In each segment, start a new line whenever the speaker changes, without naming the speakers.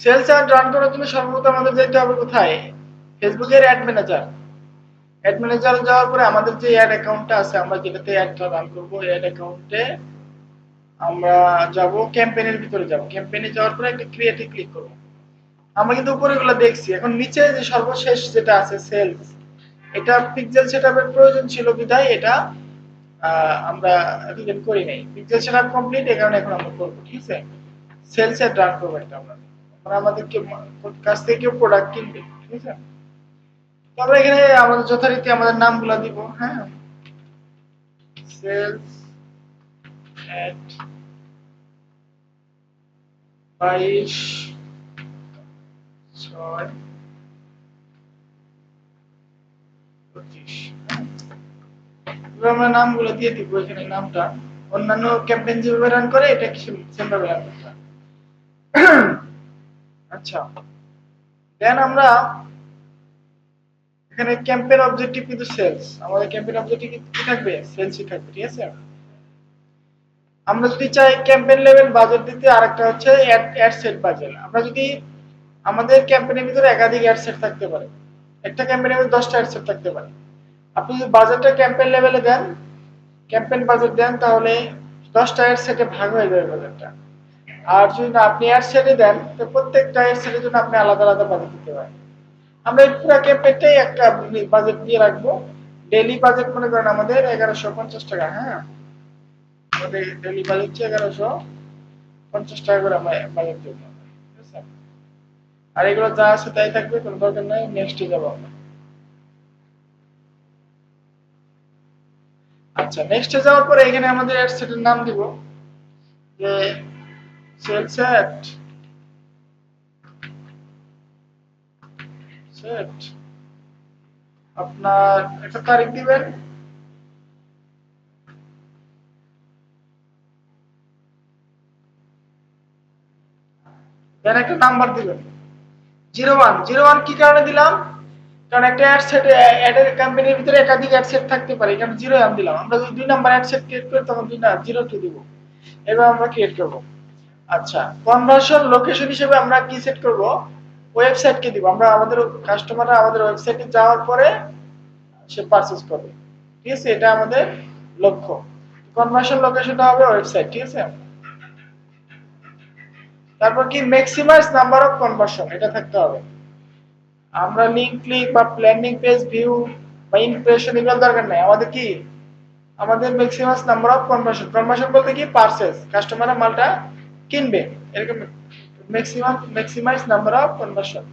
Sales add run করার জন্য সর্বপ্রথম আমাদের যেতে হবে কোথায়? ফেসবুকের অ্যাড ম্যানেজার। অ্যাড ম্যানেজারে যাওয়ার পরে আমাদের যে অ্যাড অ্যাকাউন্টটা আছে, আমরা যেটাতে অ্যাডটা রান করব, অ্যাড অ্যাকাউন্টে আমরা যাব, ক্যাম্পেইনের ভিতরে যাব। ক্যাম্পেইনে যাওয়ার পরে একটা ক্রিয়েটে ক্লিক করব। আমরা কিন্তু উপরে এগুলো দেখছি। এখন নিচে যে সর্বশেষ যেটা আছে সেলস, এটা পিক্সেল সেটআপের প্রয়োজন ছিল বিধায় এটা আমরা এতদিন করি নাই। পিক্সেল সেটআপ কমপ্লিট, এই কারণে এখন আমরা করব। ঠিক আছে? সেলস এর রান করব একটা আমরা। মানে আমাদের কাছ থেকে কেউ প্রোডাক্ট কিনবে। ঠিক আছে? তো আমরা এখানে আমাদের যথারীতি আমাদের নামগুলো দিব। হ্যাঁ, সেলস এট 22 6 25। এবার আমরা নামগুলো দিয়ে দিব এখানে নামটা। অন্যান্য ক্যাম্পেইন যেভাবে রান করে এটা কি সেম ভাবে রান করতে হবে। আচ্ছা, দেন আমরা এখানে ক্যাম্পেইন অবজেক্টিভ কিন্তু সেলস। আমাদের ক্যাম্পেইন অবজেক্টিভ কি থাকবে? সেলসই থাকবে। ঠিক আছে? আমরা যদি চাই ক্যাম্পেইন লেভেল বাজেট দিতে, আরেকটা হচ্ছে অ্যাড সেট বাজেট। আমরা যদি আমাদের ক্যাম্পেইনের ভিতরে একাধিক অ্যাড সেট থাকতে পারে। একটা ক্যাম্পেইনের ভিতরে 10টা অ্যাড সেট থাকতে পারে। আপনি যদি বাজেটটা ক্যাম্পেইন লেভেলে দেন, ক্যাম্পেইন বাজেট দেন, তাহলে 10টা অ্যাড সেটে ভাগ হয়ে যাবে বাজেটটা। আর যদি না আপনি অ্যাড সেটে দেন, তো প্রত্যেকটা অ্যাড সেটের জন্য আপনি আলাদা আলাদা বাজেট দিতে পারেন। আমরা এই পুরো ক্যাম্পেইনটাই একটা বাজেট দিয়ে রাখবো। ডেইলি বাজেট মনে করেন আমাদের 1150 টাকা। হ্যাঁ, আমাদের ডেইলি বাজেট হচ্ছে 1150 টাকা করে আমরা বাজেট দেবো। ঠিক আছে? আর এগুলো যা আছে তাই থাকবে, কোনো দরকার নাই। নেক্সটে যাবো আমরা। আচ্ছা, নেক্সটে যাওয়ার পরে এখানে আমাদের অ্যাড সেটের নাম দিব যে সেলস অ্যাট সেট। আপনার একটা তারিখ দিবেন, দেন একটা নাম্বার দিবেন 01। 01 কি কারণে দিলাম? কারণ একটা অ্যাড সেট, অ্যাডের কোম্পানির ভিতরে একাধিক অ্যাড সেট থাকতে পারে, কারণ 0 আমি দিলাম। আমরা যদি 2 নাম্বার অ্যাড সেট ক্রিয়েট করি তখন 2 না 02 দিব। এবার আমরা ক্রিয়েট করব। আচ্ছা, কনভার্সন লোকেশন হিসেবে আমরা কি সেট করব? ওয়েবসাইটকে দিব। আমরা আমাদের কাস্টমাররা আমাদের ওয়েবসাইটে যাওয়ার পরে সে পারচেজ করবে। ঠিক আছে? এটা আমাদের লক্ষ্য। কনভার্সন লোকেশনটা হবে ওয়েবসাইট। ঠিক আছে? তারপর কি ম্যাক্সিমাইজ নাম্বার অফ কনভার্সন, এটা থাকতে হবে। আমরা লিংক ক্লিক বা ল্যান্ডিং পেজ ভিউ বা ইমপ্রেশন এগুলো দরকার নাই। আমাদের কি, আমাদের maximum number of conversion. Conversion বলতে কি? পারচেজ, কাস্টমাররা মালটা কিনবে, এরকম। Maximize number of conversion.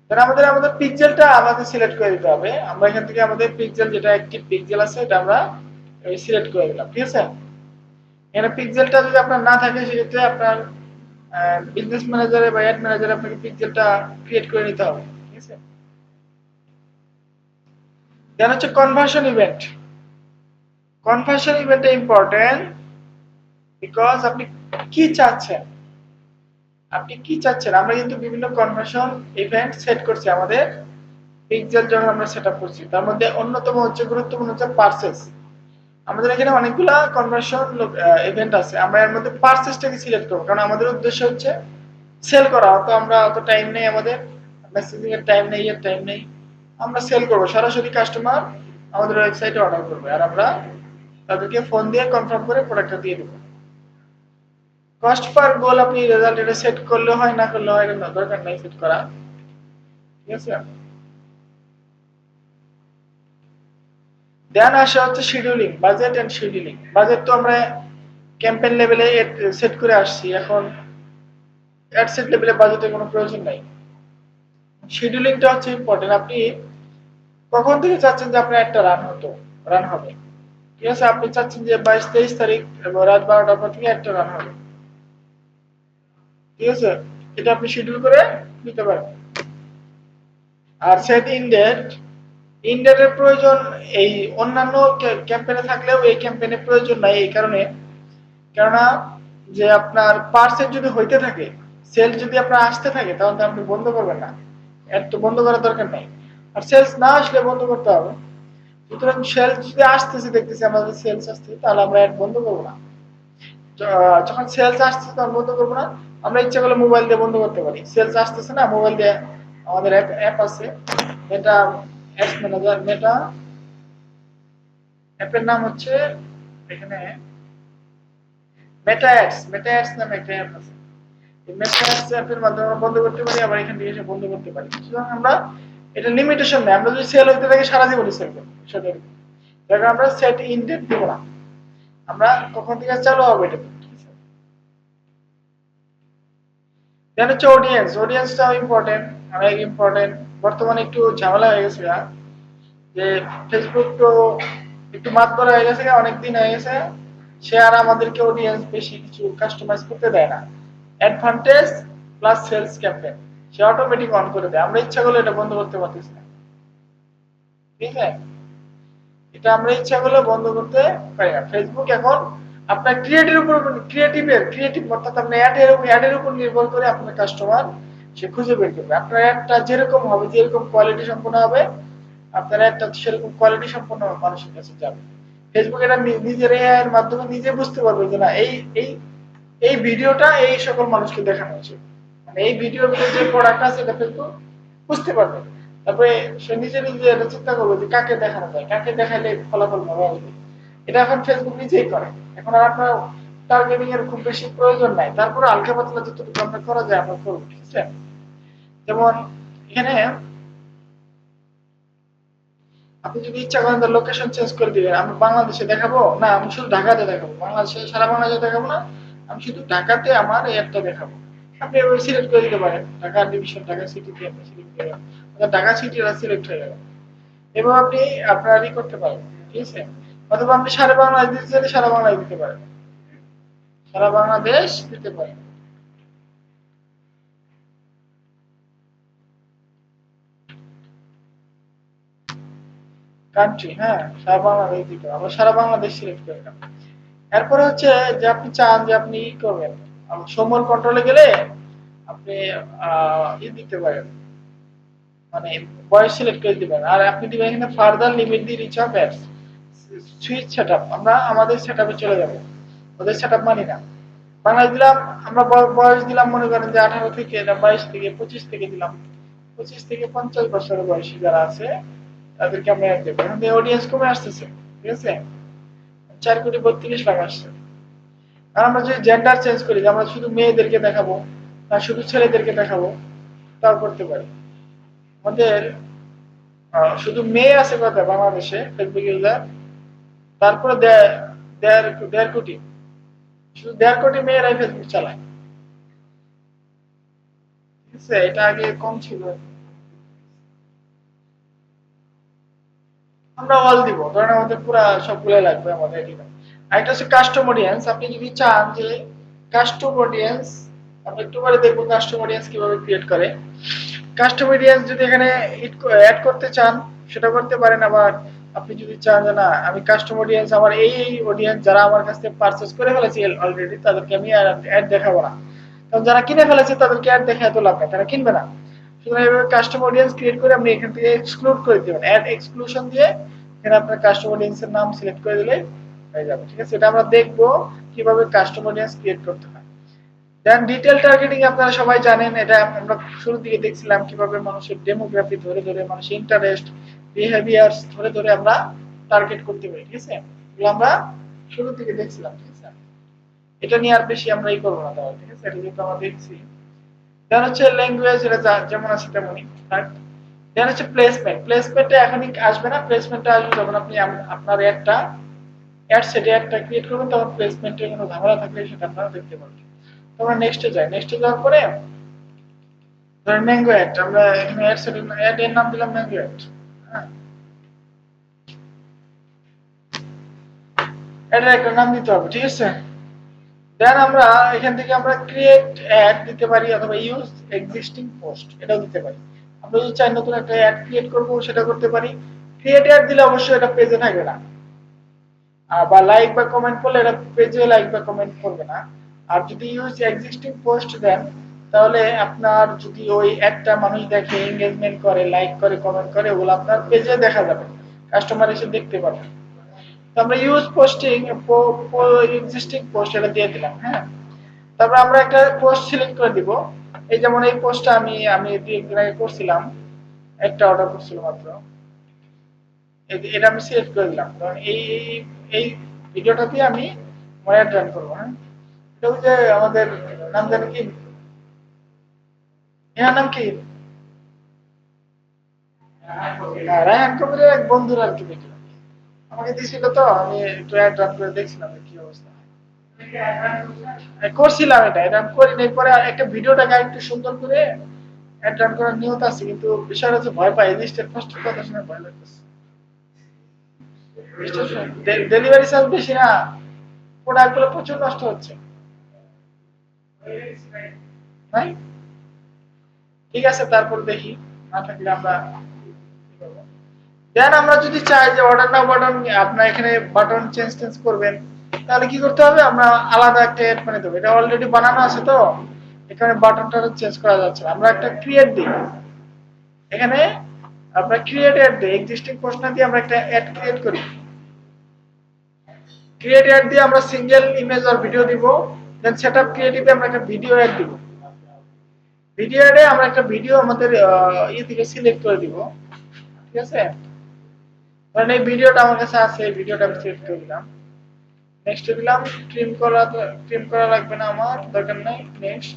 তাহলে আমাদের আমাদের পিক্সেলটা আমাদের সিলেক্ট করে দিতে হবে। আমরা এখান থেকে আমাদের পিক্সেল, যেটা অ্যাক্টিভ পিক্সেল আছে, এটা আমরা সিলেক্ট করে দিলাম। ঠিক আছে? এখানে পিক্সেলটা যদি আপনার না থাকে, সেক্ষেত্রে আপনার বিজনেস ম্যানেজারে বা অ্যাড ম্যানেজারে আপনাকে পিক্সেলটা ক্রিয়েট করে নিতে হবে। ঠিক আছে? দেন হচ্ছে কনভার্সন ইভেন্ট। কনভার্সন ইভেন্টটা ইম্পর্টেন্ট, বিকজ আপনি কি চাচ্ছেন, আপনি কি চাচ্ছেন। আমরা কিন্তু বিভিন্ন কনভার্সন ইভেন্ট সেট করছি আমাদের পিক্সেল যখন আমরা সেট আপ করছি। তার মধ্যে অন্যতম হচ্ছে, গুরুত্বপূর্ণ হচ্ছে পারচেস। আমাদের এখানে অনেকগুলা কনভার্সন ইভেন্ট আছে। আমরা এর মধ্যে পারচেসটাকে সিলেক্ট করবো, কারণ আমাদের উদ্দেশ্য হচ্ছে সেল করা। তো আমরা অত টাইম নেই, আমাদের মেসেজিং এর টাইম নেই, এর টাইম নেই। আমরা সেল করবো, সরাসরি কাস্টমার আমাদের ওয়েবসাইটে অর্ডার করবে, আর আমরা তাদেরকে ফোন দিয়ে কনফার্ম করে প্রোডাক্টটা দিয়ে দেবো। কস্ট পার গোল আপনি রেজাল্ট এটা সেট করলে হয়, না করলে হয়, এটা দরকার নাই সেট করা। ঠিক আছে? দেন আসা হচ্ছে scheduling, budget and scheduling. Budget তো আমরা ক্যাম্পেইন লেভেলে সেট করে আসছি। এখন অ্যাড সেট লেভেলে বাজেটের কোনো প্রয়োজন নাই। শিডিউলিংটা হচ্ছে ইম্পর্টেন্ট। আপনি কখন থেকে চাচ্ছেন যে আপনার একটা রান হবে? ঠিক আছে? আপনি চাচ্ছেন যে 22-23 তারিখ এবং রাত 12টার পর থেকে একটা রান হবে। ঠিক আছে? এটা আপনি শিডিউল করে নিতে পারেন। আর সেট ইনডেট, ইনডেটের প্রয়োজন এই অন্যান্য ক্যাম্পেইনে থাকলেও এই ক্যাম্পেইনে প্রয়োজন নাই। এই কারণে, কেননা যে আপনার পার্সেল যদি হইতে থাকে, সেল যদি আপনার আসতে থাকে, তাহলে আপনি বন্ধ করবেন না। এর তো বন্ধ করার দরকার নাই। আর সেলস না আসলে বন্ধ করতে হবে। সুতরাং সেলস যদি আসতেছে, দেখতেছি আমাদের সেলস আসতেছে, তাহলে আমরা অ্যাড বন্ধ করবো না। যখন সেলস আসছে তখন বন্ধ করবো না, আমরা ইচ্ছা করলে মোবাইল দিয়ে বন্ধ করতে পারি। সেলস আসতেছে না, মোবাইল দিয়ে আমাদের অ্যাপ আছে, মেটা অ্যাডস ম্যানেজার, মেটা অ্যাপের নাম হচ্ছে এখানে মেটা অ্যাডস নামে একটা অ্যাপ আছে। এই মেটা অ্যাডস অ্যাপের মাধ্যমে আমরা বন্ধ করতে পারি, আবার এখান থেকে এসে বন্ধ করতে পারি। সুতরাং আমরা এটা লিমিটেশন নেই, আমরা যদি সেল হইতে থাকি সারা জীবনই সেল করবো, সেটা দেখো আমরা সেট ইন ডেট দিব না, আমরা কখন থেকে চালু হবে এটা। দেন হচ্ছে অডিয়েন্স, অডিয়েন্সটাও ইম্পর্টেন্ট, অনেক ইম্পর্টেন্ট। বর্তমানে একটু ঝামেলা হয়ে গেছে যে ফেসবুক তো একটু মাতবর হয়ে গেছে, অনেকদিন হয়ে গেছে, সে আর আমাদেরকে অডিয়েন্স বেশি কিছু কাস্টমাইজ করতে দেয় না। অ্যাডভান্টেজ প্লাস সেলস ক্যাম্পেইন সে অটোমেটিক অন করে দেয়, আমরা ইচ্ছা করলে এটা বন্ধ করতে পারতেছি না, ঠিক আছে? এটা আমরা ইচ্ছা করলে বন্ধ করতে পারি না। ফেসবুক এখন আপনার ক্রিয়েটিভ অর্থাৎ আপনার অ্যাডের উপর নির্ভর করে আপনার কাস্টমার সে খুঁজে বের করবে। আপনার অ্যাডটা যেরকম হবে, যেরকম কোয়ালিটি সম্পন্ন হবে, আপনার অ্যাডটা সেরকম কোয়ালিটি সম্পন্ন মানুষের কাছে যাবে। ফেসবুক এটা নিজের এআই এর মাধ্যমে নিজে বুঝতে পারবে যে না, এই এই ভিডিওটা এই সকল মানুষকে দেখানো উচিত, মানে এই ভিডিওর মধ্যে যে প্রোডাক্ট আছে এটা ফেসবুক বুঝতে পারবে। তারপরে সে নিজে নিজে এটা চিন্তা করবে যে কাকে দেখানো যায়, কাকে দেখাইলে ফলাফল ভালো আসবে। এটা এখন ফেসবুক নিজেই করে। এখন আর আপনার টার্গেটিং এর খুব বেশি প্রয়োজন নাই, তারপরে হালকা পাতলা যতটুকু আমরা করা যায় আমরা করবো, ঠিক আছে? যেমন এখানে আপনি যদি ইচ্ছা করেন তাহলে লোকেশন চেঞ্জ করে দিবেন, আমি বাংলাদেশে দেখাবো না, আমি শুধু ঢাকাতে দেখাবো, বাংলাদেশে সারা বাংলাদেশে দেখাবো না, আমি শুধু ঢাকাতে আমার এই অ্যাপটা দেখাবো। আপনি এভাবে সিলেক্ট করে দিতে পারেন, ঢাকা ডিভিশন, ঢাকা সিটি দিয়ে আপনি সিলেক্ট করে দেবেন, ঢাকা সিটিটা সিলেক্ট হয়ে যাবে। এভাবে আপনি আপনার করতে পারেন, ঠিক আছে? অথবা আপনি সারা বাংলাদেশ দিতে চাইলে সারা বাংলাদেশ দিতে পারেন, সারা বাংলাদেশ দিতে পারেন। কান্ট্রি, হ্যাঁ, সারা বাংলাদেশ দিতে হবে, আমরা সারা বাংলাদেশ সিলেক্ট করে নেব। এরপরে হচ্ছে যে আপনি চান যে আপনি ই করবেন, সমল কন্ট্রোলে গেলে আপনি দিতে পারেন, মানে বয়স সিলেক্ট করে দিবেন, আর আপনি দিবেন এখানে further limit the reach of ads, switch setup, আমরা আমাদের সেটআপে চলে যাব, ওদের সেটআপ মানি না। বাংলাদেশ দিলাম, আমরা বয়স দিলাম মনে করেন যে 18 থেকে, 22 থেকে, 25 থেকে দিলাম, 25 থেকে 50 বছরের বয়সী যারা আছে তাদেরকে আমরা অ্যাড দেবো। এখন অডিয়েন্স কমে আসতেছে, ঠিক আছে? 4,32,00,000 আসছে। আর আমরা যদি জেন্ডার চেঞ্জ করি, যে আমরা শুধু মেয়েদেরকে দেখাবো না শুধু ছেলেদেরকে দেখাবো, তাও করতে পারি। আমাদের শুধু মেয়ে আছে কথা বাংলাদেশে ফেসবুক ইউজার, তারপরে দেড় কোটি, শুধু 1.5 কোটি মেয়েরাই ফেসবুক চালায়, ঠিক আছে? এটা আগে কম ছিল। আমরা অল দিব, ধরেন আমাদের পুরা সবগুলাই লাগবে আমাদের এখানে। আরেকটা হচ্ছে কাস্টম অডিয়েন্স, আপনি যদি চান যে কাস্টম অডিয়েন্স, আমরা একটু পরে দেখবো কাস্টম অডিয়েন্স কিভাবে ক্রিয়েট করে। কাস্টম অডিয়েন্স যদি এখানে অ্যাড করতে চান সেটা করতে পারেন, আবার আপনি যদি চান যে না আমি কাস্টম অডিয়েন্স আমার এই অডিয়েন্স যারা আমার কাছ থেকে পারচেজ করে ফেলেছে অলরেডি তাদেরকে আমি অ্যাড দেখাবো না, কারণ যারা কিনে ফেলেছে তাদেরকে অ্যাড দেখে এত লাভ নেই, তারা কিনবে না। সুতরাং এইভাবে কাস্টম অডিয়েন্স ক্রিয়েট করে আপনি এখান থেকে এক্সক্লুড করে দিবেন, অ্যাড এক্সক্লুশন দিয়ে এখানে আপনার কাস্টম অডিয়েন্স এর নাম সিলেক্ট করে দিলে হয়ে যাবে, ঠিক আছে? এটা আমরা দেখবো কিভাবে কাস্টম অডিয়েন্স ক্রিয়েট করতে হয়। দেন ডিটেল টার্গেটিং আপনারা সবাই জানেন, এটা আমরা শুরুর দিকে দেখছিলাম কিভাবে মানুষের ডেমোগ্রাফি ধরে ধরে, মানুষের ইন্টারেস্ট, বিহেভিয়ার্স ধরে ধরে আমরা টার্গেট করতে পারি, ঠিক আছে? এগুলো আমরা শুরুর দিকে দেখছিলাম, ঠিক আছে? এটা নিয়ে আর বেশি আমরা ই করবো না তাহলে, ঠিক আছে? এটা যেহেতু আমরা দেখছি। দেন হচ্ছে ল্যাঙ্গুয়েজ, এটা যেমন আছে তেমনই থাক। দেন হচ্ছে প্লেসমেন্ট, প্লেসমেন্টটা এখনই আসবে না, প্লেসমেন্টটা আসবে যখন আপনি আপনার একটা অ্যাড সেটে একটা ক্রিয়েট করবেন, তখন প্লেসমেন্টের কোনো ঝামেলা থাকলে সেটা আপনারা দেখতে পারবেন। তো আমরা নেক্সটে যাই, নেক্সটে যাওয়ার পরে ধরেন ম্যাঙ্গো অ্যাড, আমরা এখানে অ্যাড সেট অ্যাড এর নাম দিলাম ম্যাঙ্গো অ্যাড, হ্যাঁ, অ্যাডের একটা নাম দিতে হবে, ঠিক আছে? দেন আমরা এখান থেকে আমরা ক্রিয়েট অ্যাড দিতে পারি অথবা ইউজ এক্সিস্টিং পোস্ট এটাও দিতে পারি। আমরা যদি চাই নতুন একটা অ্যাড ক্রিয়েট করব সেটা করতে পারি। ক্রিয়েট অ্যাড দিলে অবশ্যই এটা পেজে থাকবে না, বা লাইক বা কমেন্ট করলে এটা পেজে লাইক বা কমেন্ট করবে না। আর যদি ইউজ এক্সিস্টিং পোস্ট দেন তাহলে আপনার যদি ওই একটা মানুষ দেখে, এঙ্গেজমেন্ট করে, লাইক করে, কমেন্ট করে, ওগুলো আপনার পেজে দেখা যাবে, কাস্টমার এসে দেখতে পাবে। তো আমরা ইউজ পোস্টিং এক্সিস্টিং পোস্ট এটা দিয়ে দিলাম। হ্যাঁ, তারপর আমরা একটা পোস্ট সিলেক্ট করে দিব। এই যেমন এই পোস্টটা আমি আমি 2 দিন আগে করছিলাম, একটা অর্ডার করছিলাম মাত্র। এটা আমি সিলেক্ট করে দিলাম, কারণ এই ভিডিওটা দিয়ে আমি ময়ার রান করবো। হ্যাঁ, এটা ওই যে আমাদের নাম জানি কি, এর নাম কি, রায়হান কবিরের এক বন্ধুর আর কি ভিডিও আমাকে দিয়েছিল, তো আমি একটু অ্যাড রান করে দেখছিলাম কি অবস্থা। করছিলাম এটা, এটা আমি করি নাই, পরে একটা ভিডিওটাকে একটু সুন্দর করে অ্যাড রান করার নিয়ত আছে, কিন্তু বিষয়টা হচ্ছে ভয় পাই, স্টেট ফার্স্টের কথা শুনে ভয় লাগতেছে। ডেলিভারি চার্জ বেশি না, প্রোডাক্ট গুলো প্রচুর নষ্ট হচ্ছে। নাই, ঠিক আছে, তারপর দেখি, না থাকলে আমরা দেন আমরা যদি চাই যে অর্ডার নাও বাটন, আপনার এখানে বাটন চেঞ্জ চেঞ্জ করবেন, তাহলে কি করতে হবে, আমরা আলাদা একটা এড বানিয়ে দেবো। এটা অলরেডি বানানো আছে, তো এখানে বাটনটা চেঞ্জ করা যাচ্ছে না। আমরা একটা ক্রিয়েট দিই এখানে, আমরা ক্রিয়েট অ্যাড দিই, এক্সিস্টিং পোস্ট না দিয়ে আমরা একটা অ্যাড ক্রিয়েট করি। ক্রিয়েট অ্যাড দিয়ে আমরা সিঙ্গেল ইমেজ আর ভিডিও দিব। দেন সেটআপ ক্রিয়েটিভে আমরা একটা ভিডিও অ্যাড দিব। ভিডিও অ্যাডে আমরা একটা ভিডিও আমাদের থেকে সিলেক্ট করে দিব। ঠিক আছে, কারণ এই ভিডিওটা আমার কাছে আছে, এই ভিডিওটা আমি সিলেক্ট করে দিলাম। নেক্সট দিলাম, ট্রিম করা লাগবে না, আমার দরকার নাই। নেক্সট,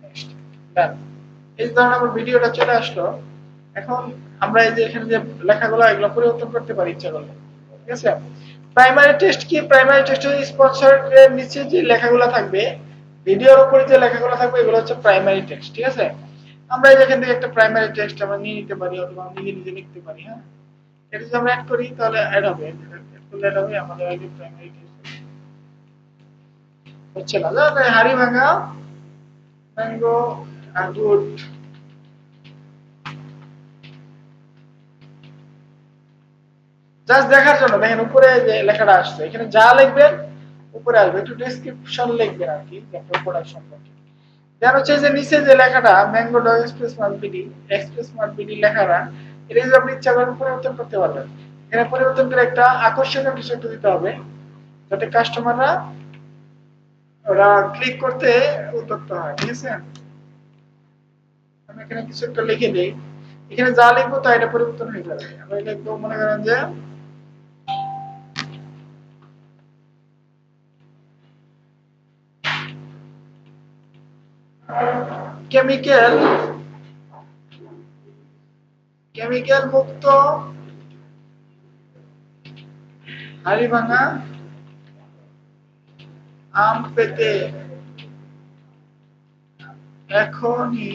নেক্সট, ডান। এই ধরনের আমার ভিডিওটা চলে আসলো। এখন আমরা এই যে এখানে যে লেখাগুলো, এগুলো পরিবর্তন করতে পারি ইচ্ছা করলে। ঠিক আছে, প্রাইমারি টেক্সট কি, প্রাইমারি টেক্সট হচ্ছে স্পন্সরের নিচে যে লেখাগুলো থাকবে, ভিডিওর উপরে যে লেখাগুলো থাকবে, এগুলো হচ্ছে প্রাইমারি টেক্সট। ঠিক আছে, আমরা এই যেখান থেকে একটা প্রাইমারি টেক্সট আমরা নিয়ে নিতে পারি, অথবা নিজে নিজে লিখতে পারি। হ্যাঁ, এটা যদি আমরা অ্যাড করি তাহলে অ্যাড হবে, অ্যাড করলে অ্যাড হবে আমাদের আগে প্রাইমারি টেক্সট হচ্ছে না। হাড়ি ভাঙা ম্যাঙ্গো গুড, জাস্ট দেখার জন্য দেখেন উপরে যে লেখাটা আসছে, এখানে যা লিখবেন উপরে আসবে, একটু ডেসক্রিপশন লিখবেন আর কি, যে আপনার প্রোডাক্ট সম্পর্কে। দেন হচ্ছে যে নিচে যে লেখাটা mango dog express smart BD লেখাটা, এটা যদি আপনি ইচ্ছা করেন পরিবর্তন করতে পারবেন। এখানে পরিবর্তন করে একটা আকর্ষণীয় কিছু একটা দিতে হবে, যাতে কাস্টমাররা ওরা ক্লিক করতে উদ্যক্ত হয়। ঠিক আছে, আমি এখানে কিছু একটা লিখে দিই, এখানে যা লিখবো তা এটা পরিবর্তন হয়ে যাবে। আমরা লিখবো, মনে করেন যে কেমিক্যাল কেমিক্যাল মুক্ত হাড়িভাঙা আম পেতে এখনই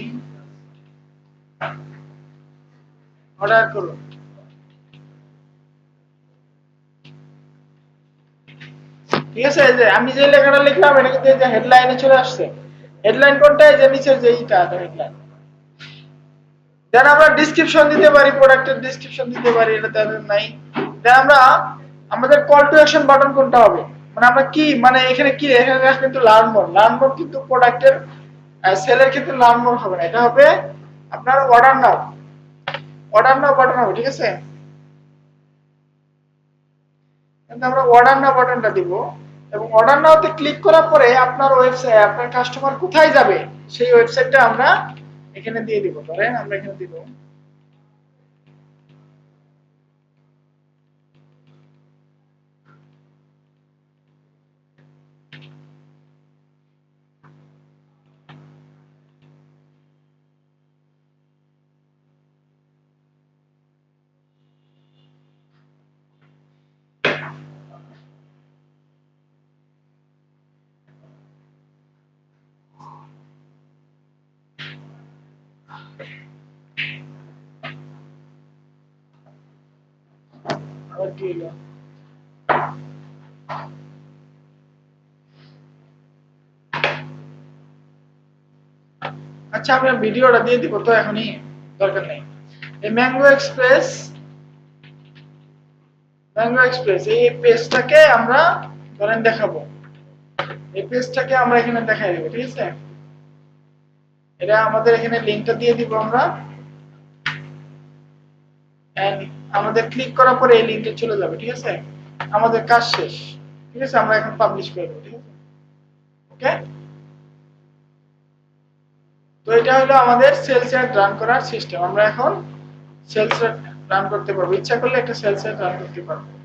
অর্ডার করুন। ঠিক আছে, এই যে আমি যে লেখাটা লিখলাম এটা কিন্তু এই যে হেডলাইনে চলে আসছে। হেডলাইন কোনটা, এই যে নিচের যে এইটা হেডলাইন। দেন আমরা ডেসক্রিপশন দিতে পারি, প্রোডাক্টের ডেসক্রিপশন দিতে পারি, এটা তাদের নাই। দেন আমরা আমাদের কল টু অ্যাকশন বাটন কোনটা হবে, মানে আমরা কি, মানে এখানে কি, এখানে কিন্তু লার্ন মোর কিন্তু প্রোডাক্টের সেলের ক্ষেত্রে লার্ন মোর হবে না, এটা হবে আপনার অর্ডার নাও বাটন হবে। ঠিক আছে, কিন্তু আমরা অর্ডার নাও বাটনটা দিব, এবং অর্ডার নাওতে ক্লিক করার পরে আপনার ওয়েবসাইট, আপনার কাস্টমার কোথায় যাবে সেই ওয়েবসাইটটা আমরা এখানে দিয়ে দিব। ধরেন আমরা এখানে দিব আবার কি হলো, আচ্ছা আমরা ভিডিওটা দিয়ে দিব তো এখনই, দরকার নেই। এই ম্যাঙ্গো এক্সপ্রেস এই পেজটাকে আমরা ধরেন দেখাবো, এই পেজটাকে আমরা এখানে দেখাই দেব। ঠিক আছে, এটা আমাদের এখানে লিংকটা দিয়ে দিব আমরা, এন্ড আমাদের ক্লিক করার পরে এই লিংকে চলে যাবে। ঠিক আছে, আমাদের কাজ শেষ। ঠিক আছে, আমরা এখন পাবলিশ করে দেবো। ঠিক আছে, ওকে। তো এটা হলো আমাদের সেলস অ্যাড রান করার সিস্টেম। আমরা এখন সেলস অ্যাড রান করতে পারবো, ইচ্ছা করলে একটা সেলস অ্যাড রান করতে পারবো।